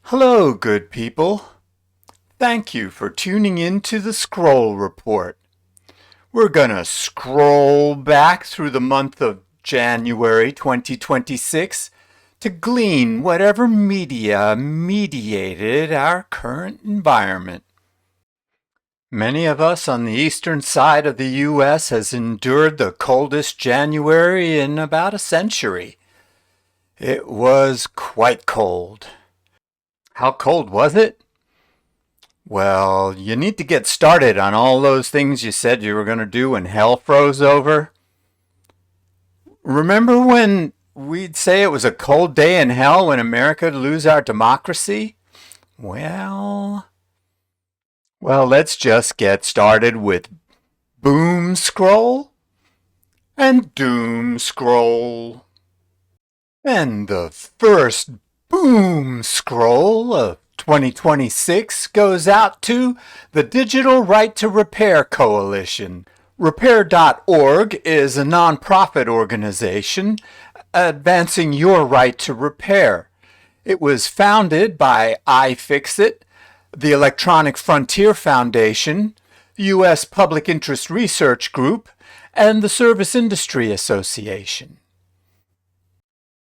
Hello, good people. Thank you for tuning in to the Scroll Report. We're gonna scroll back through the month of January 2026 to glean whatever media mediated our current environment. Many of us on the eastern side of the U.S. has endured the coldest January in about a century. It was quite cold. How cold was it? Well, you need to get started on all those things you said you were going to do when hell froze over. Remember when we'd say it was a cold day in hell when America would lose our democracy? Well, let's just get started with BoomScroll and DoomScroll. And the first BoomScroll of 2026 goes out to the Digital Right to Repair Coalition. Repair.org is a nonprofit organization advancing your right to repair. It was founded by iFixit, the Electronic Frontier Foundation, U.S. Public Interest Research Group, and the Service Industry Association.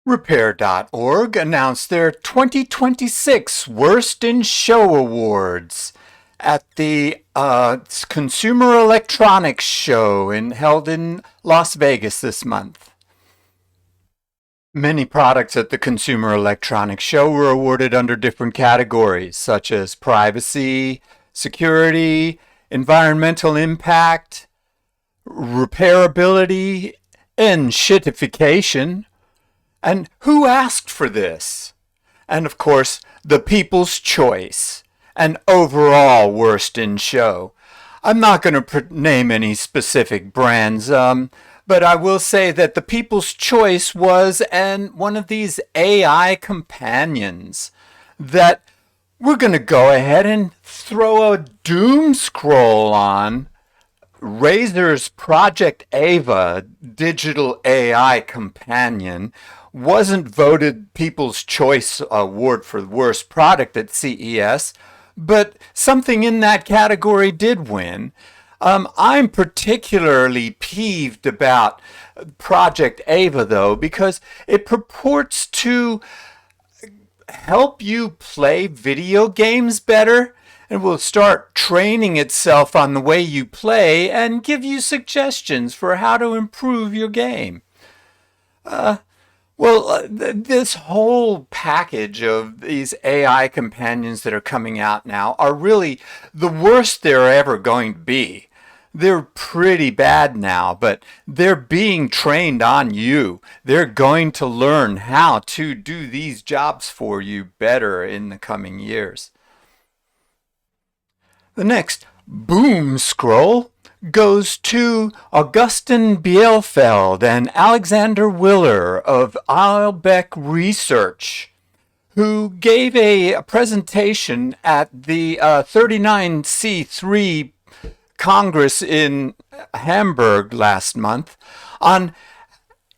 Repair.org announced their 2026 Worst in Show Awards at the Consumer Electronics Show held in Las Vegas this month. Many products at the Consumer Electronics Show were awarded under different categories, such as privacy, security, environmental impact, repairability, and shitification. And who asked for this? And of course, the People's Choice, an overall worst in show. I'm not going to name any specific brands, but I will say that the People's Choice was one of these AI companions that we're going to go ahead and throw a DoomScroll on. Razer's Project Ava digital AI companion wasn't voted People's Choice Award for the worst product at CES, but something in that category did win. I'm particularly peeved about Project Ava, though, because it purports to help you play video games better and will start training itself on the way you play and give you suggestions for how to improve your game. This whole package of these AI companions that are coming out now are really the worst they're ever going to be. They're pretty bad now, but they're being trained on you. They're going to learn how to do these jobs for you better in the coming years. The next BoomScroll goes to Augustin Bielefeld and Alexander Willer of Albeck Research, who gave a presentation at the 39C3 Congress in Hamburg last month on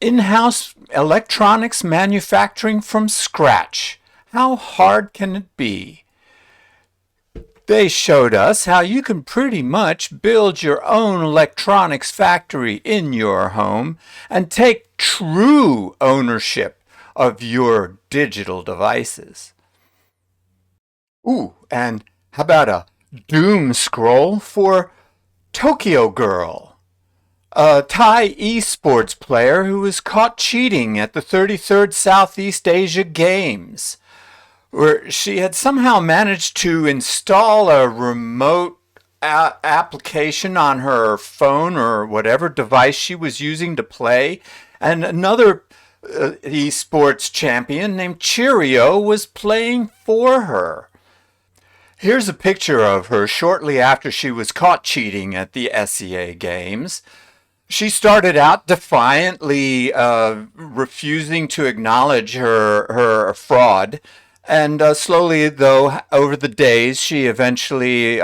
in-house electronics manufacturing from scratch. How hard can it be? They showed us how you can pretty much build your own electronics factory in your home and take true ownership of your digital devices. Ooh, and how about a DoomScroll for Tokyo Girl, a Thai esports player who was caught cheating at the 33rd Southeast Asia Games, where she had somehow managed to install a remote application on her phone or whatever device she was using to play, and another esports champion named Cheerio was playing for her. Here's a picture of her shortly after she was caught cheating at the SEA Games. She started out defiantly refusing to acknowledge her fraud. And slowly, though, over the days, she eventually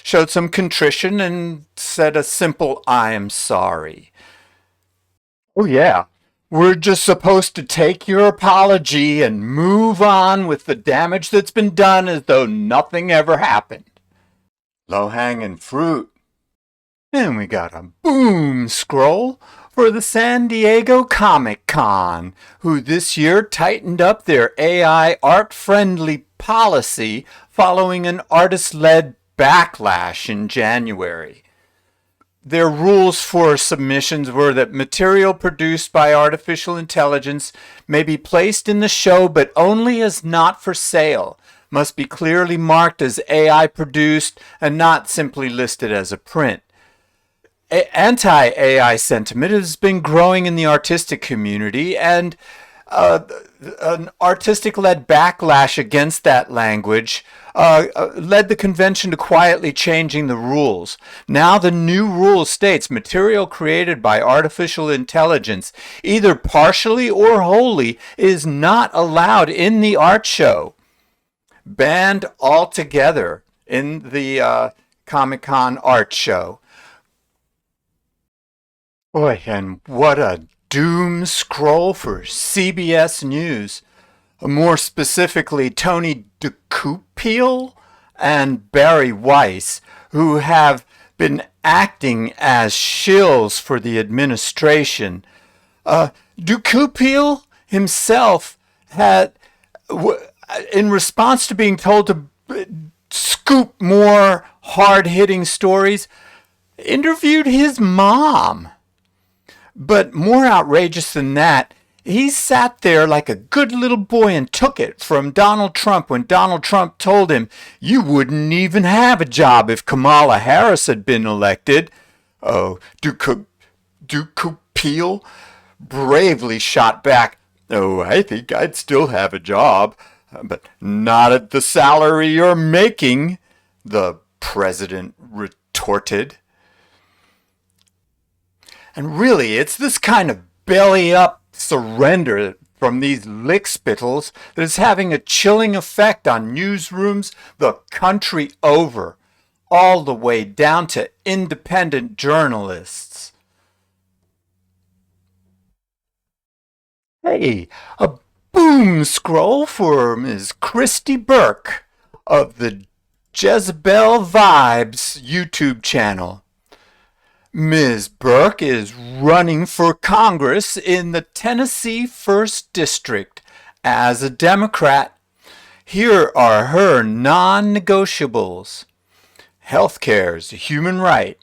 showed some contrition and said a simple, "I am sorry." Oh, yeah. We're just supposed to take your apology and move on with the damage that's been done as though nothing ever happened. Low-hanging fruit. And we got a BoomScroll for the San Diego Comic-Con, who this year tightened up their AI art-friendly policy following an artist-led backlash in January. Their rules for submissions were that material produced by artificial intelligence may be placed in the show but only as not for sale, must be clearly marked as AI produced and not simply listed as a print. Anti-AI sentiment has been growing in the artistic community, and an artistic-led backlash against that language led the convention to quietly changing the rules. Now the new rule states material created by artificial intelligence, either partially or wholly, is not allowed in the art show. Banned altogether in the Comic-Con art show. Boy, and what a DoomScroll for CBS News. More specifically, Tony DeCoupiel and Barry Weiss, who have been acting as shills for the administration. DeCoupiel himself had, in response to being told to scoop more hard-hitting stories, interviewed his mom. But more outrageous than that, he sat there like a good little boy and took it from Donald Trump when Donald Trump told him, "You wouldn't even have a job if Kamala Harris had been elected." Oh, DeCoupiel bravely shot back, "Oh, I think I'd still have a job, but not at the salary you're making," the president retorted. And really, it's this kind of belly-up surrender from these lickspittles that is having a chilling effect on newsrooms the country over, all the way down to independent journalists. Hey, a BoomScroll for Ms. Christy Burke of the Jezebel Vibes YouTube channel. Ms. Burke is running for Congress in the Tennessee 1st District as a Democrat. Here are her non-negotiables. Healthcare is a human right.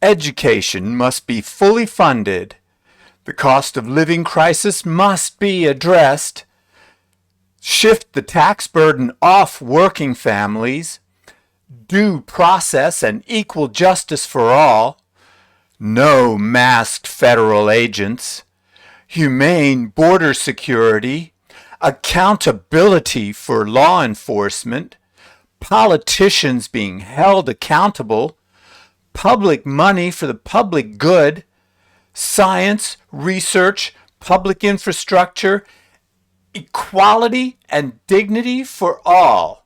Education must be fully funded. The cost of living crisis must be addressed. Shift the tax burden off working families. Due process and equal justice for all. No masked federal agents, humane border security, accountability for law enforcement, politicians being held accountable, public money for the public good, science, research, public infrastructure, equality and dignity for all.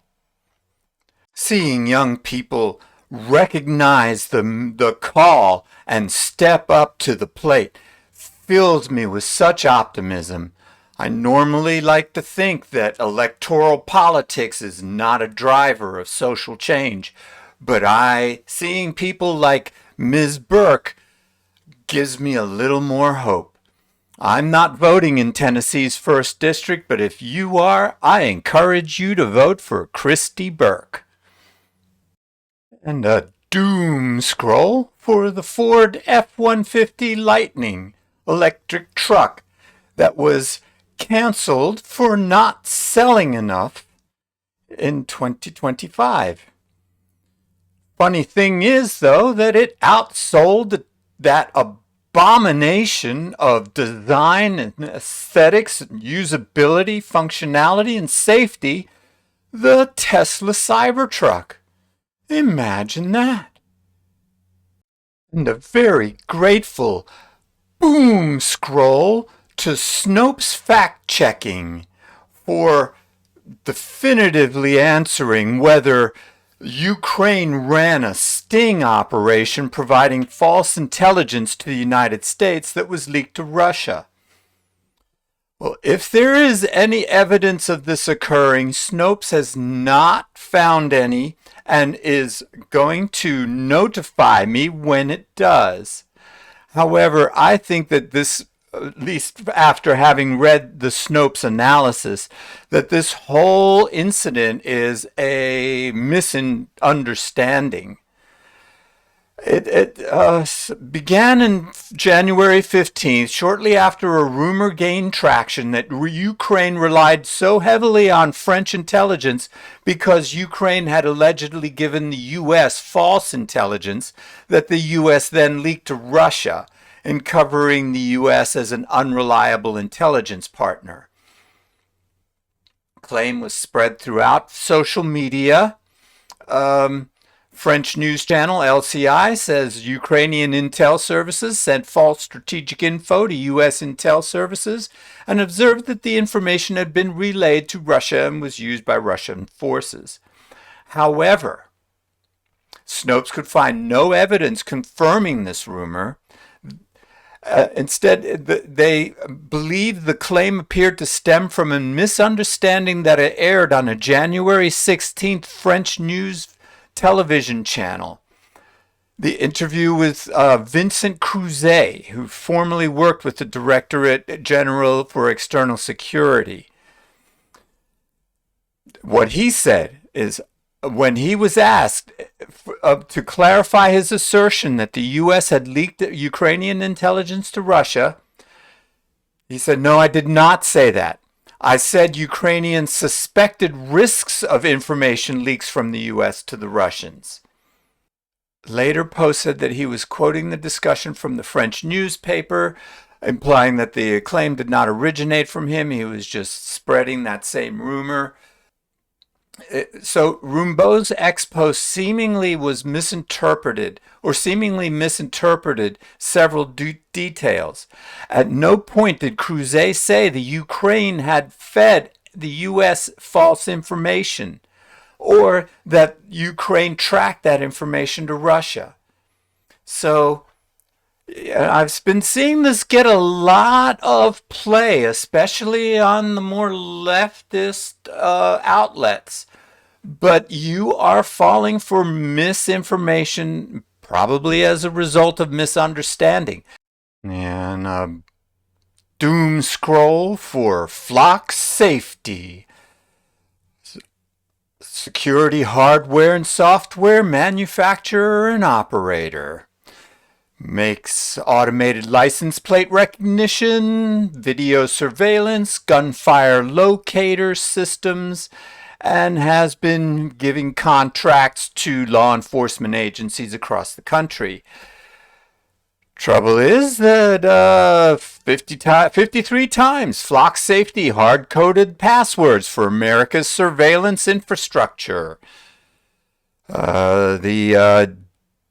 Seeing young people recognize the call and step up to the plate fills me with such optimism. I normally like to think that electoral politics is not a driver of social change, but seeing people like Ms. Burke gives me a little more hope. I'm not voting in Tennessee's 1st District, but if you are, I encourage you to vote for Christy Burke. And a DoomScroll for the Ford F-150 Lightning electric truck that was canceled for not selling enough in 2025. Funny thing is, though, that it outsold that abomination of design and aesthetics, and usability, functionality, and safety, the Tesla Cybertruck. Imagine that. And a very grateful BoomScroll to Snopes Fact Checking for definitively answering whether Ukraine ran a sting operation providing false intelligence to the United States that was leaked to Russia. Well, if there is any evidence of this occurring, Snopes has not found any and is going to notify me when it does. However, I think that this, at least after having read the Snopes analysis, that this whole incident is a misunderstanding. It began in January 15th, shortly after a rumor gained traction that Ukraine relied so heavily on French intelligence because Ukraine had allegedly given the U.S. false intelligence that the U.S. then leaked to Russia, in covering the U.S. as an unreliable intelligence partner. Claim was spread throughout social media. French news channel LCI says Ukrainian intel services sent false strategic info to U.S. intel services and observed that the information had been relayed to Russia and was used by Russian forces. However, Snopes could find no evidence confirming this rumor. Instead, they believe the claim appeared to stem from a misunderstanding that it aired on a January 16th French news television channel. The interview with Vincent Cruzet, who formerly worked with the Directorate General for External Security. What he said is, when he was asked to clarify his assertion that the U.S. had leaked Ukrainian intelligence to Russia, he said, "No, I did not say that. I said Ukrainians suspected risks of information leaks from the U.S. to the Russians." Later posted that he was quoting the discussion from the French newspaper, implying that the claim did not originate from him. He was just spreading that same rumor. So Rimbaud's ex-post seemingly misinterpreted several details. At no point did Cruzet say the Ukraine had fed the U.S. false information, or that Ukraine tracked that information to Russia. So I've been seeing this get a lot of play, especially on the more leftist outlets. But you are falling for misinformation, probably as a result of misunderstanding. And DoomScroll for flock safety. Security hardware and software manufacturer and operator. Makes automated license plate recognition, video surveillance, gunfire locator systems, and has been giving contracts to law enforcement agencies across the country. Trouble is that 53 times Flock Safety hard-coded passwords for America's surveillance infrastructure.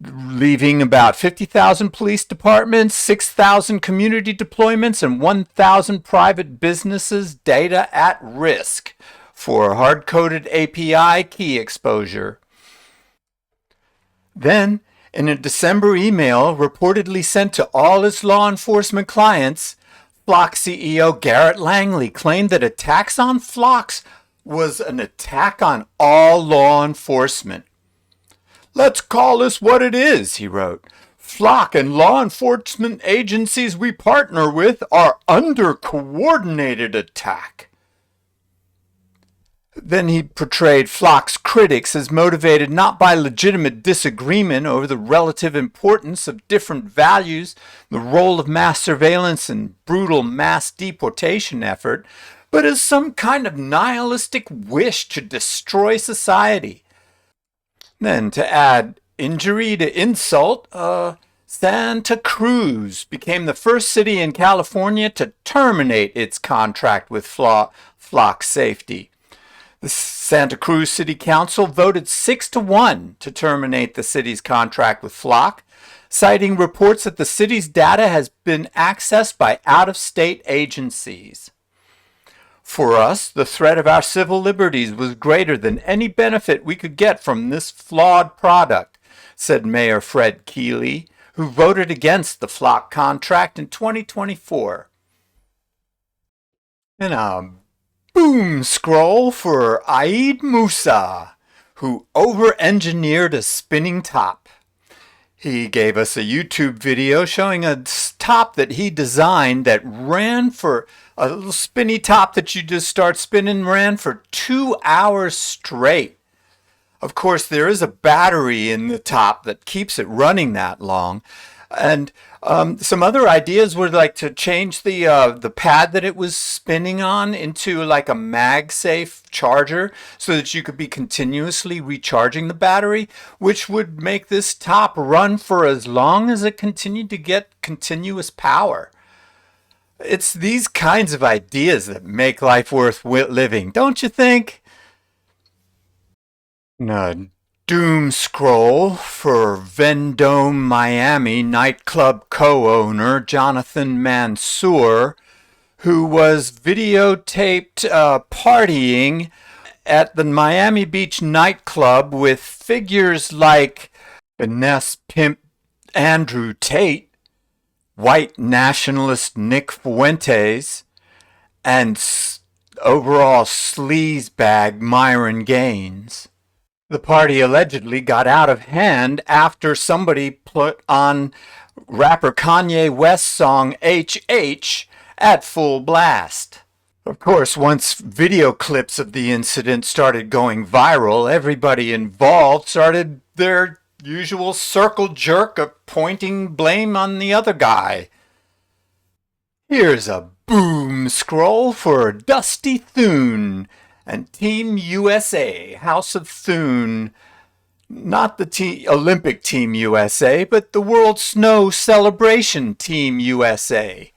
Leaving about 50,000 police departments, 6,000 community deployments, and 1,000 private businesses data at risk for hard-coded API key exposure. Then, in a December email reportedly sent to all its law enforcement clients, Flock CEO Garrett Langley claimed that attacks on Flocks was an attack on all law enforcement. "Let's call this what it is," he wrote. "Flock and law enforcement agencies we partner with are under coordinated attack." Then he portrayed Flock's critics as motivated not by legitimate disagreement over the relative importance of different values, the role of mass surveillance and brutal mass deportation effort, but as some kind of nihilistic wish to destroy society. Then, to add injury to insult, Santa Cruz became the first city in California to terminate its contract with Flock Safety. The Santa Cruz City Council voted 6-1 to terminate the city's contract with Flock, citing reports that the city's data has been accessed by out-of-state agencies. "For us, the threat of our civil liberties was greater than any benefit we could get from this flawed product," said Mayor Fred Keeley, who voted against the Flock contract in 2024. And a boom scroll for Aid Musa, who over-engineered a spinning top. He gave us a YouTube video showing a top that he designed that ran for a little spinny top that you just start spinning, ran for 2 hours straight. Of course, there is a battery in the top that keeps it running that long. And some other ideas were like to change the pad that it was spinning on into like a MagSafe charger so that you could be continuously recharging the battery, which would make this top run for as long as it continued to get continuous power. It's these kinds of ideas that make life worth living, don't you think? No. DoomScroll for Vendome, Miami nightclub co-owner Jonathan Mansour, who was videotaped partying at the Miami Beach nightclub with figures like finesse pimp Andrew Tate, white nationalist Nick Fuentes, and overall sleazebag Myron Gaines. The party allegedly got out of hand after somebody put on rapper Kanye West's song HH at full blast. Of course, once video clips of the incident started going viral, everybody involved started their usual circle jerk of pointing blame on the other guy. Here's a boom scroll for Dusty Thune and Team USA, House of Thune. Not the Olympic Team USA, but the World Snow Celebration Team USA.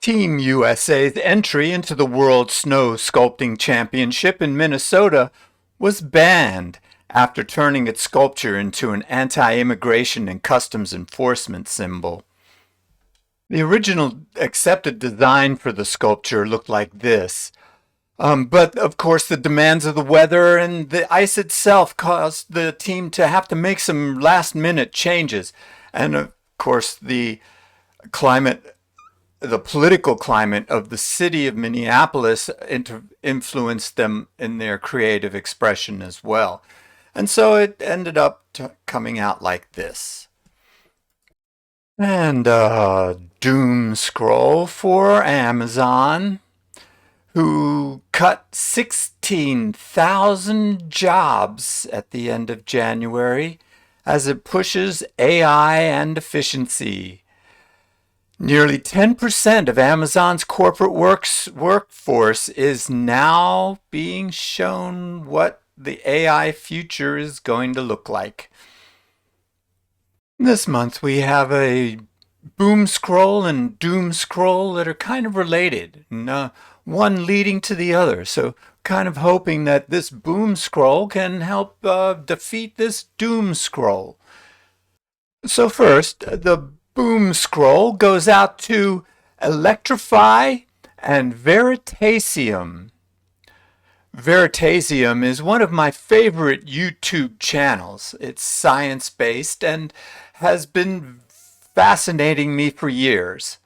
Team USA's entry into the World Snow Sculpting Championship in Minnesota was banned after turning its sculpture into an anti-immigration and customs enforcement symbol. The original accepted design for the sculpture looked like this. But of course the demands of the weather and the ice itself caused the team to have to make some last minute changes. And of course the political climate of the city of Minneapolis influenced them in their creative expression as well. And so it ended up coming out like this. And DoomScroll for Amazon, who cut 16,000 jobs at the end of January as it pushes AI and efficiency. Nearly 10% of Amazon's corporate workforce is now being shown what the AI future is going to look like. This month we have a BoomScroll and DoomScroll that are kind of related, and one leading to the other. So kind of hoping that this BoomScroll can help defeat this DoomScroll. So first, the BoomScroll goes out to Electrify and Veritasium. Veritasium is one of my favorite YouTube channels. It's science-based and has been fascinating me for years.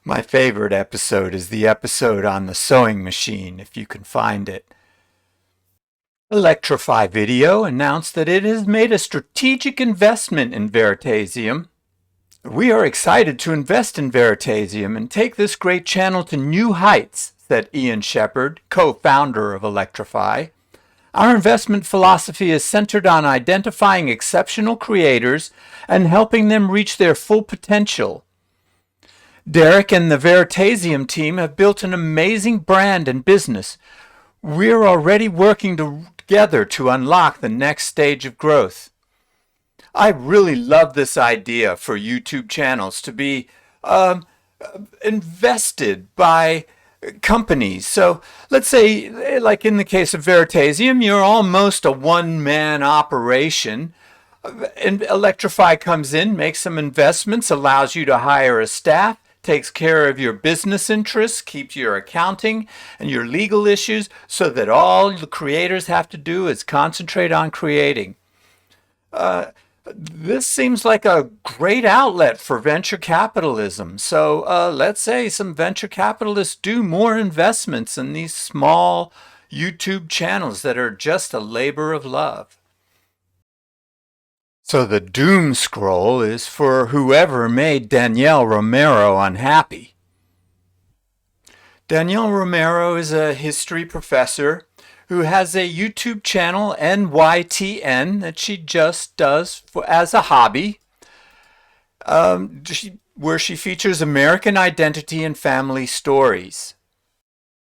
My favorite episode is the episode on the sewing machine, if you can find it. Electrify Video announced that it has made a strategic investment in Veritasium. We are excited to invest in Veritasium and take this great channel to new heights, said Ian Shepard, co-founder of Electrify. Our investment philosophy is centered on identifying exceptional creators and helping them reach their full potential. Derek and the Veritasium team have built an amazing brand and business. We're already working together to unlock the next stage of growth. I really love this idea for YouTube channels to be invested by companies. So let's say, like in the case of Veritasium, you're almost a one-man operation. And Electrify comes in, makes some investments, allows you to hire a staff, takes care of your business interests, keeps your accounting and your legal issues so that all the creators have to do is concentrate on creating. This seems like a great outlet for venture capitalism. So let's say some venture capitalists do more investments in these small YouTube channels that are just a labor of love. So the DoomScroll is for whoever made Danielle Romero unhappy. Danielle Romero is a history professor who has a YouTube channel, NYTN, that she just does as a hobby, where she features American identity and family stories.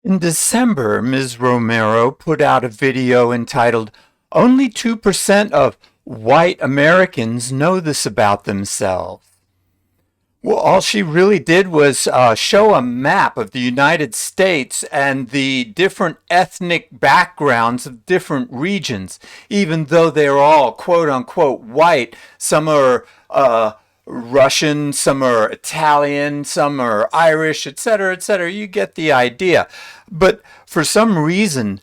In December, Ms. Romero put out a video entitled, "Only 2% of white Americans know this about themselves." Well, all she really did was show a map of the United States and the different ethnic backgrounds of different regions, even though they're all quote unquote white. Some are Russian, some are Italian, some are Irish, etc., etc. You get the idea. But for some reason,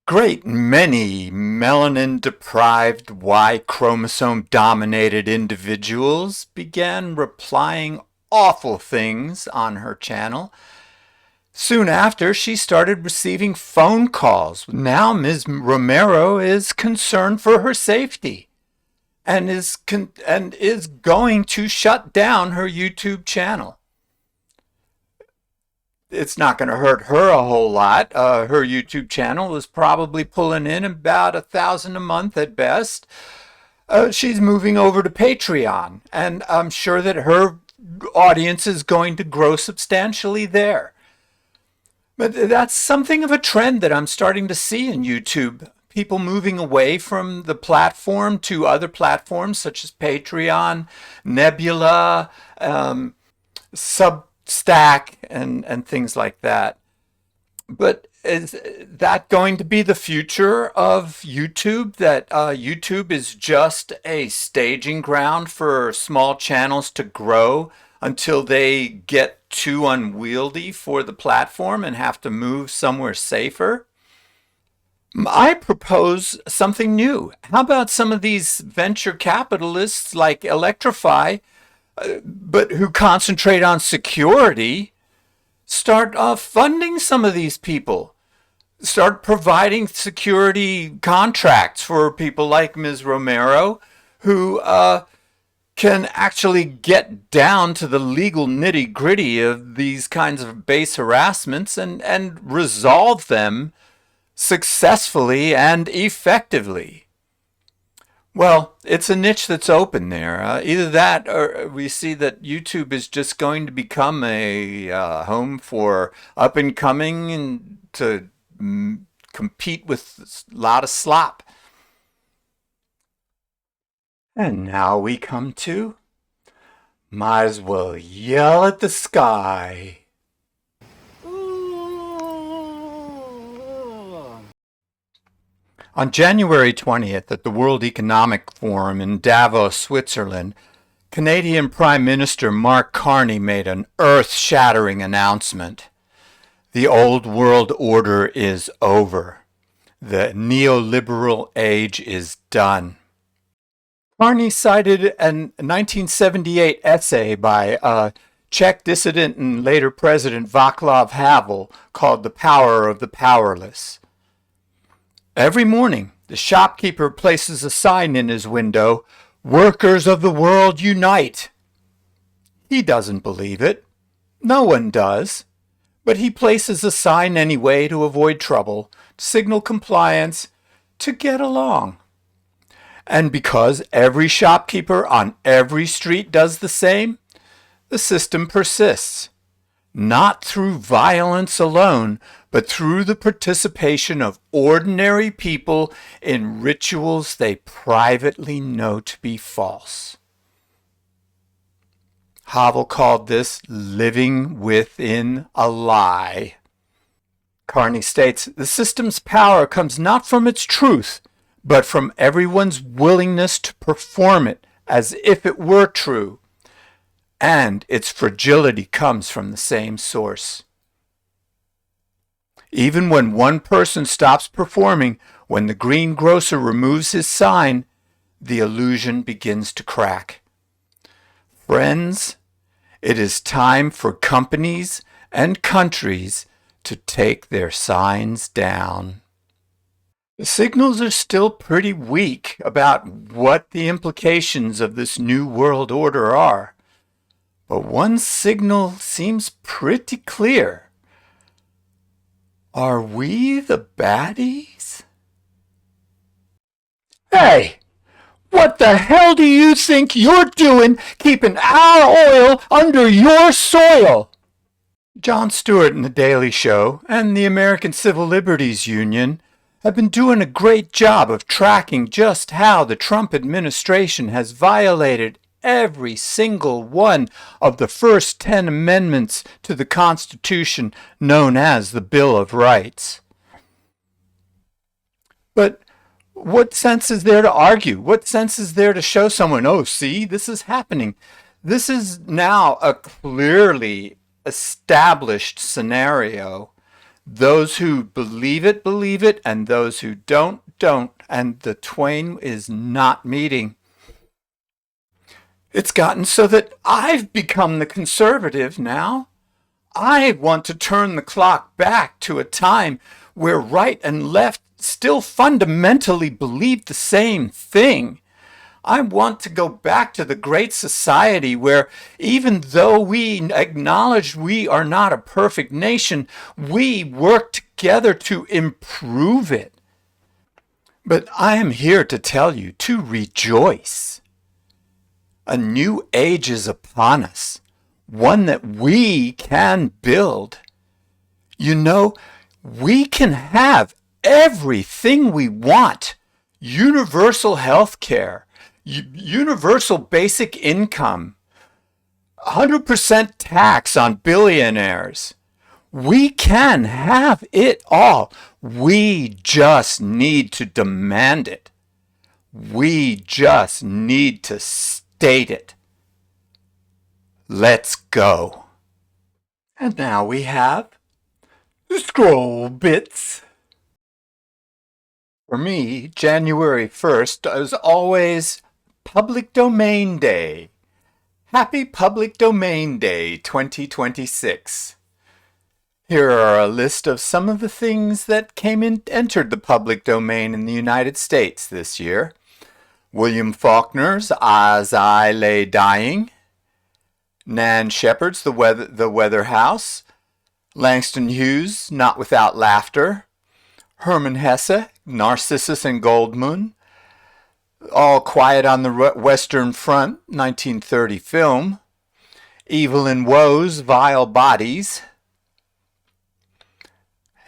great many melanin-deprived Y chromosome-dominated individuals began replying awful things on her channel. Soon after, she started receiving phone calls. Now Ms. Romero is concerned for her safety and is going to shut down her YouTube channel. It's not going to hurt her a whole lot. Her YouTube channel is probably pulling in about $1,000 a month at best. She's moving over to Patreon, and I'm sure that her audience is going to grow substantially there. But that's something of a trend that I'm starting to see in YouTube. People moving away from the platform to other platforms such as Patreon, Nebula, Substack, and things like that. But is that going to be the future of YouTube? That YouTube is just a staging ground for small channels to grow until they get too unwieldy for the platform and have to move somewhere safer? I propose something new. How about some of these venture capitalists like Electrify, but who concentrate on security, start funding some of these people? Start providing security contracts for people like Ms. Romero, who can actually get down to the legal nitty-gritty of these kinds of base harassments and resolve them successfully and effectively. Well, it's a niche that's open there. Either that, or we see that YouTube is just going to become a home for up and coming and to compete with a lot of slop. And now we come to Mizwell Yell at the Sky. On January 20th at the World Economic Forum in Davos, Switzerland, Canadian Prime Minister Mark Carney made an earth-shattering announcement. The old world order is over. The neoliberal age is done. Carney cited a 1978 essay by Czech dissident and later President Václav Havel called The Power of the Powerless. Every morning, the shopkeeper places a sign in his window, "Workers of the world unite." He doesn't believe it. No one does. But he places a sign anyway to avoid trouble, to signal compliance, to get along. And because every shopkeeper on every street does the same, the system persists. Not through violence alone, but through the participation of ordinary people in rituals they privately know to be false. Havel called this living within a lie. Carney states, the system's power comes not from its truth, but from everyone's willingness to perform it as if it were true. And its fragility comes from the same source. Even when one person stops performing, when the greengrocer removes his sign, the illusion begins to crack. Friends, it is time for companies and countries to take their signs down. The signals are still pretty weak about what the implications of this new world order are. But one signal seems pretty clear. Are we the baddies? Hey! What the hell do you think you're doing keeping our oil under your soil? Jon Stewart and The Daily Show and the American Civil Liberties Union have been doing a great job of tracking just how the Trump administration has violated every single one of the first 10 amendments to the Constitution known as the Bill of Rights. But what sense is there to argue? What sense is there to show someone, oh, see, this is happening? This is now a clearly established scenario. Those who believe it, and those who don't, and the twain is not meeting. It's gotten so that I've become the conservative now. I want to turn the clock back to a time where right and left still fundamentally believe the same thing. I want to go back to the great society where even though we acknowledge we are not a perfect nation, we work together to improve it. But I am here to tell you to rejoice. A new age is upon us, one that we can build. You know, we can have everything we want. Universal health care, universal basic income, 100% tax on billionaires. We can have it all. We just need to demand it. We just need to state it. Let's go. And now we have the scroll bits. For me, January 1st is always Public Domain Day. Happy Public Domain Day 2026. Here are a list of some of the things that entered the public domain in the United States this year. William Faulkner's As I Lay Dying, Nan Shepherd's The Weather House, Langston Hughes' Not Without Laughter, Hermann Hesse, Narcissus and Goldmund, All Quiet on the Western Front, 1930 film, Evelyn Waugh's Vile Bodies,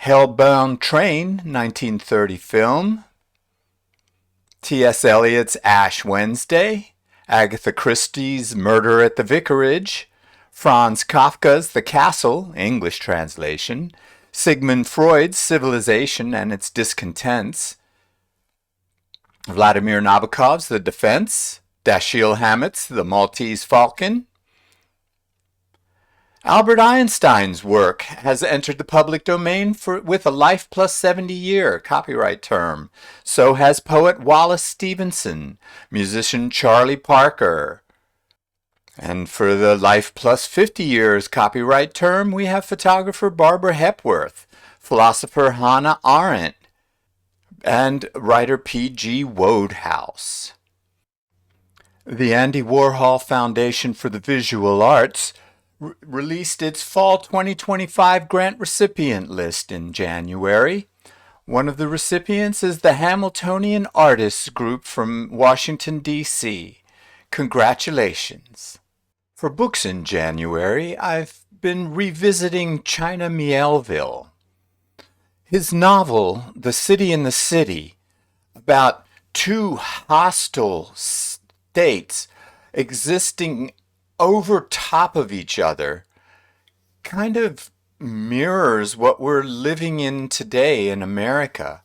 Hellbound Train, 1930 film, T.S. Eliot's Ash Wednesday, Agatha Christie's Murder at the Vicarage, Franz Kafka's The Castle, English translation, Sigmund Freud's Civilization and Its Discontents, Vladimir Nabokov's The Defense, Dashiell Hammett's The Maltese Falcon. Albert Einstein's work has entered the public domain with a life plus 70-year copyright term. So has poet Wallace Stevenson, musician Charlie Parker. And for the life plus 50 years copyright term, we have photographer Barbara Hepworth, philosopher Hannah Arendt, and writer P.G. Wodehouse. The Andy Warhol Foundation for the Visual Arts released its Fall 2025 grant recipient list in January. One of the recipients is the Hamiltonian Artists Group from Washington, D.C. Congratulations. For books in January, I've been revisiting China Miéville. His novel, The City in the City, about two hostile states existing over top of each other, kind of mirrors what we're living in today in America.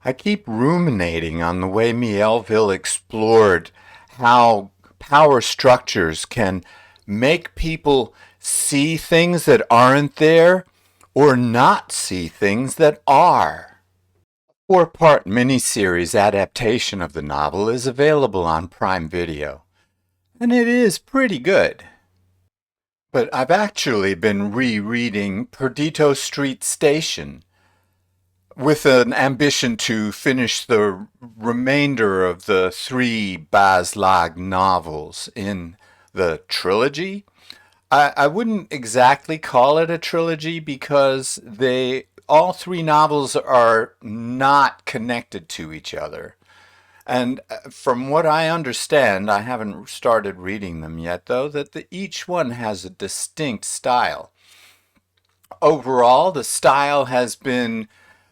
I keep ruminating on the way Miéville explored how power structures can make people see things that aren't there or not see things that are. 4-part miniseries adaptation of the novel is available on Prime Video, and it is pretty good. But I've actually been rereading Perdido Street Station with an ambition to finish the remainder of the 3 Baz Lag novels in the trilogy. I wouldn't exactly call it a trilogy because all 3 novels are not connected to each other. And from what I understand, I haven't started reading them yet, though, that each one has a distinct style. Overall, the style has been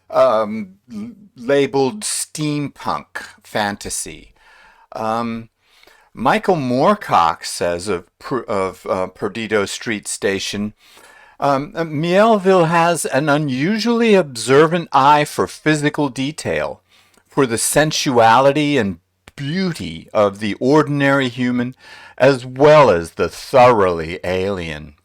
labeled steampunk fantasy. Michael Moorcock says of Perdido Street Station, Melville has an unusually observant eye for physical detail, for the sensuality and beauty of the ordinary human, as well as the thoroughly alien.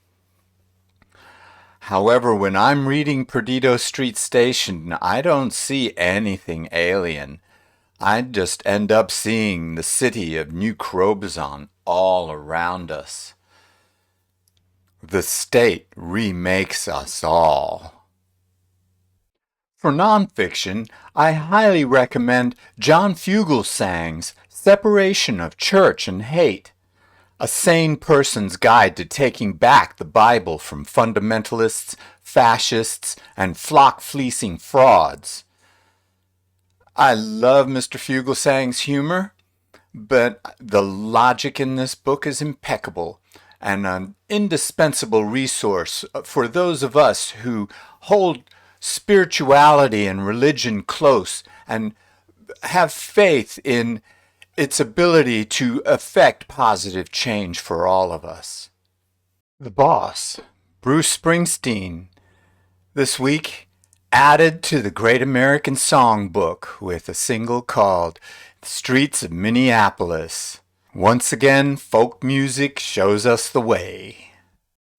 However, when I'm reading Perdido Street Station, I don't see anything alien. I just end up seeing the city of New Crobuzon all around us. The state remakes us all. For nonfiction, I highly recommend John Fugelsang's Separation of Church and Hate, A Sane Person's Guide to Taking Back the Bible from Fundamentalists, Fascists, and Flock-Fleecing Frauds. I love Mr. Fugelsang's humor, but the logic in this book is impeccable and an indispensable resource for those of us who hold spirituality and religion close and have faith in its ability to effect positive change for all of us. The Boss, Bruce Springsteen, this week added to the Great American Songbook with a single called The Streets of Minneapolis. Once again, folk music shows us the way.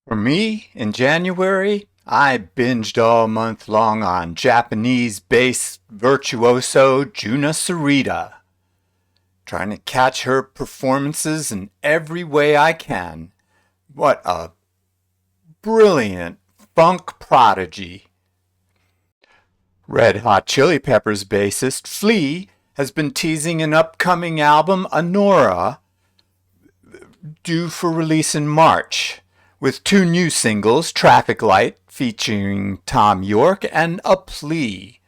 For me, in January, I binged all month long on Japanese bass virtuoso Juna Sarita, trying to catch her performances in every way I can. What a brilliant funk prodigy. Red Hot Chili Peppers bassist Flea has been teasing an upcoming album, Anora, due for release in March, with 2 new singles, Traffic Light featuring Tom York and A Plea.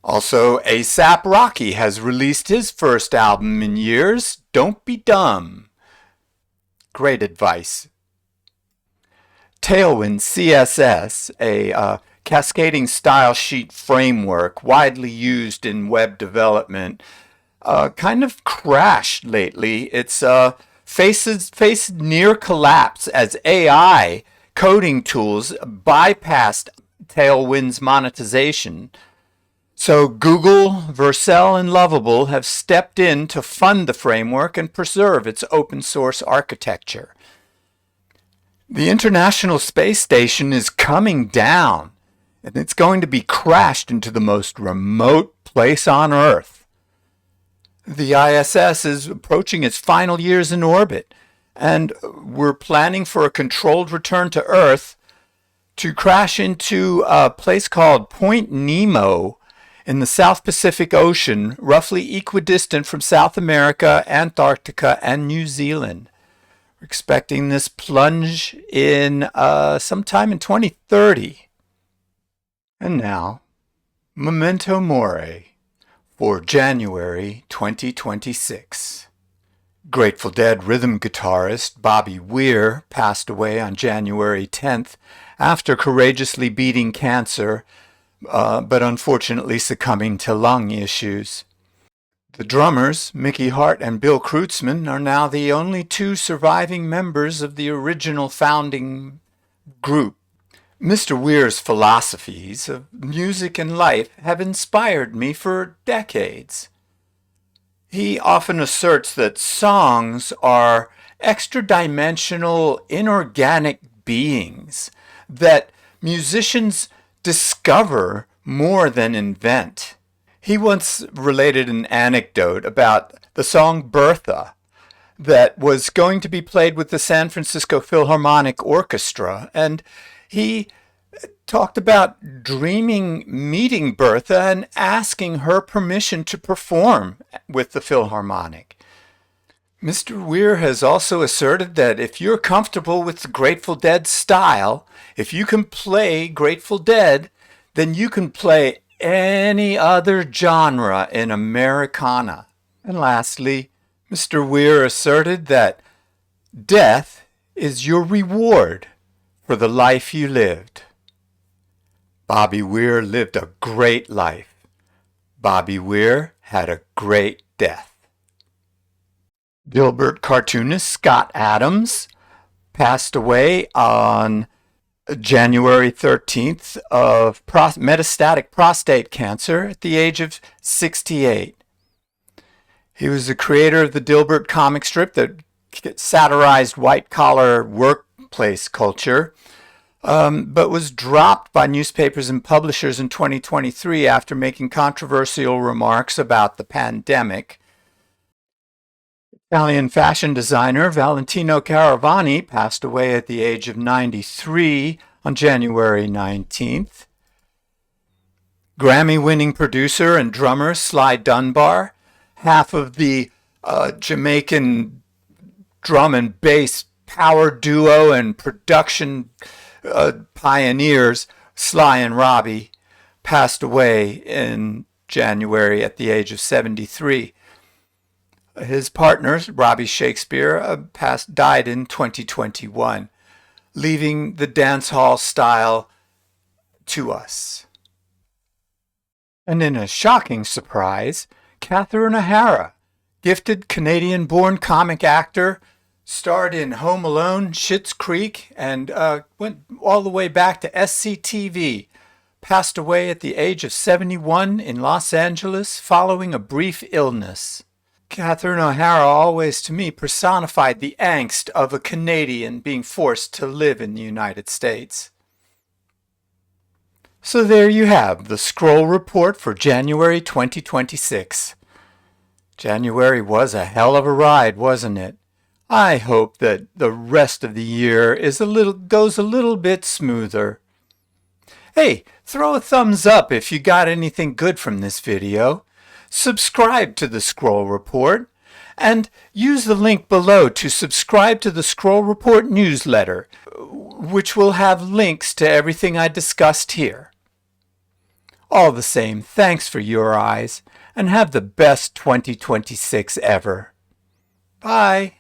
Also, A$AP Rocky has released his first album in years, Don't Be Dumb. Great advice. Tailwind CSS, a cascading style sheet framework widely used in web development, kind of crashed lately. It's faced near collapse as AI coding tools bypassed Tailwind's monetization. So Google, Vercel, and Lovable have stepped in to fund the framework and preserve its open source architecture. The International Space Station is coming down, and it's going to be crashed into the most remote place on Earth. The ISS is approaching its final years in orbit, and we're planning for a controlled return to Earth to crash into a place called Point Nemo in the South Pacific Ocean, roughly equidistant from South America, Antarctica, and New Zealand. We're expecting this plunge in sometime in 2030. And now, Memento Mori for January 2026. Grateful Dead rhythm guitarist Bobby Weir passed away on January 10th after courageously beating cancer, but unfortunately succumbing to lung issues. The drummers, Mickey Hart and Bill Kreutzmann, are now the only 2 surviving members of the original founding group. Mr. Weir's philosophies of music and life have inspired me for decades. He often asserts that songs are extra-dimensional, inorganic beings that musicians discover more than invent. He once related an anecdote about the song Bertha that was going to be played with the San Francisco Philharmonic Orchestra, and he talked about meeting Bertha and asking her permission to perform with the Philharmonic. Mr. Weir has also asserted that if you're comfortable with the Grateful Dead style, if you can play Grateful Dead, then you can play any other genre in Americana. And lastly, Mr. Weir asserted that death is your reward for the life you lived. Bobby Weir lived a great life. Bobby Weir had a great death. Dilbert cartoonist Scott Adams passed away on January 13th of metastatic prostate cancer at the age of 68. He was the creator of the Dilbert comic strip that satirized white-collar workplace culture, but was dropped by newspapers and publishers in 2023 after making controversial remarks about the pandemic. Italian fashion designer Valentino Caravani passed away at the age of 93 on January 19th. Grammy-winning producer and drummer Sly Dunbar, half of the Jamaican drum and bass power duo and production pioneers Sly and Robbie, passed away in January at the age of 73. His partner, Robbie Shakespeare, died in 2021, leaving the dancehall style to us. And in a shocking surprise, Catherine O'Hara, gifted Canadian-born comic actor, starred in Home Alone, Schitt's Creek, and went all the way back to SCTV, passed away at the age of 71 in Los Angeles following a brief illness. Catherine O'Hara always, to me, personified the angst of a Canadian being forced to live in the United States. So there you have the Scroll Report for January 2026. January was a hell of a ride, wasn't it? I hope that the rest of the year goes a little bit smoother. Hey, throw a thumbs up if you got anything good from this video. Subscribe to the Scroll Report, and use the link below to subscribe to the Scroll Report newsletter, which will have links to everything I discussed here. All the same, thanks for your eyes, and have the best 2026 ever. Bye.